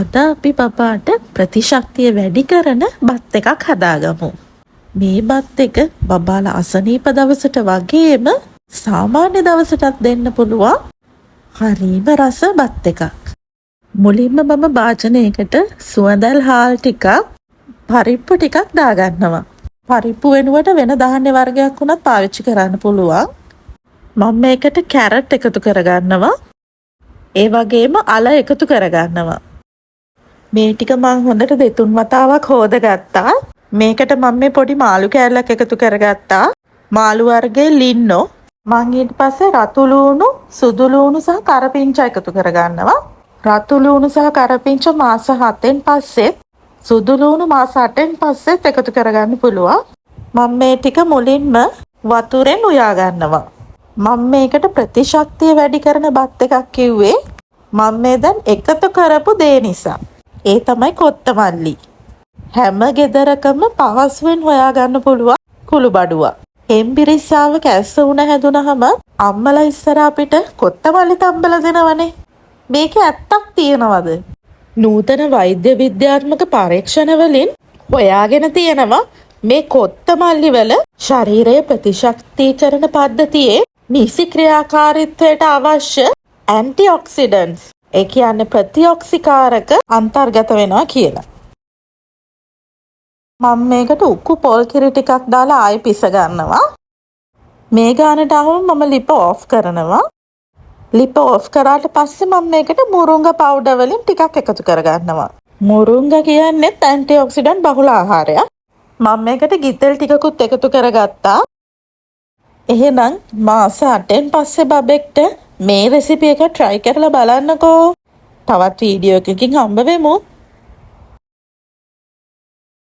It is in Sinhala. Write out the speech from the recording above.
අද අපි බබාට ප්‍රතිශක්තිය වැඩි කරන බත් එකක් හදාගමු. මේ බත් එක බබාලා අසනීප දවසට වගේම සාමාන්‍ය දවසටත් දෙන්න පුළුවන් හරිම රස බත් එකක්. මුලින්ම මම භාජනයකට සුවඳල් හාල් ටිකක් පරිප්පු ටිකක් දාගන්නවා. පරිප්පු වෙනුවට වෙන ධාන්‍ය වර්ගයක් වුණත් පාවිච්චි කරන්න පුළුවන්. මම මේකට කැරට් එකතු කරගන්නවා. ඒ වගේම අල එකතු කරගන්නවා. මේ ටික මං හොඳට දෙතුන් වතාවක් හොදගත්තා. මේකට මම මේ පොඩි මාළු කෑල්ලක් එකතු කරගත්තා. මාළු වර්ගයේ ලින්නෝ. මං ඊට පස්සේ රතු ලූණු, සුදු ලූණු සහ කරපිංචා එකතු කරගන්නවා. රතු ලූණු සහ කරපිංචා මාස 7න් පස්සේ, සුදු ලූණු මාස 8න් පස්සෙත් එකතු කරගන්න පුළුවන්. මම මේ ටික මුලින්ම වතුරෙන් උයා ගන්නවා. මම මේකට ප්‍රතිශක්තිය වැඩි කරන බත් එකක් කිව්වේ මම මේ දැන් එකතු කරපු දේ නිසා. ඒ තමයි කොත්තමල්ලි. හැම ගෙදරකම පහසුවෙන් හොයාගන්න පුළුවන් කුළුබඩුවක්. හෙම්බිරිස්සාව කැස්ස වුණ හැදුනහම අම්මලා ඉස්සර අපිට කොත්තමල්ලි තම්බලා දෙනවනේ. මේකේ ඇත්තක් තියනවද? නූතන වෛද්‍ය විද්‍යාත්මක පරීක්ෂණ වලින් හොයාගෙන තියෙනවා මේ කොත්තමල්ලි වල ශරීරයේ ප්‍රතිශක්තිකරණ පද්ධතියේ නිසි ක්‍රියාකාරීත්වයට අවශ්‍ය ඇන්ටිඔක්සිඩන්ට්ස්, ඒ කියන්නේ ප්‍රතිඔක්සිකාරක අන්තර්ගත වෙනවා කියලා. මම මේකට උක්කු පොල් කිරි ටිකක් දාලා ආයෙ පිස ගන්නවා. මේ ගානට ආවම මම ලිප ඔෆ් කරනවා. ලිප ඔෆ් කරාට පස්සේ මම මේකට මුරුංගා පවුඩර් වලින් ටිකක් එකතු කරගන්නවා. මුරුංගා කියන්නේ ඇන්ටිඔක්සිඩන්ට් බහුල ආහාරයක්. මම මේකට ගිතෙල් ටිකකුත් එකතු කරගත්තා. එහෙනම් මාස 8න් පස්සේ බබෙක්ට මේ රෙසිපි එක try කරලා බලන්නකෝ. තවත් වීඩියෝ එකකින් හම්බ වෙමු.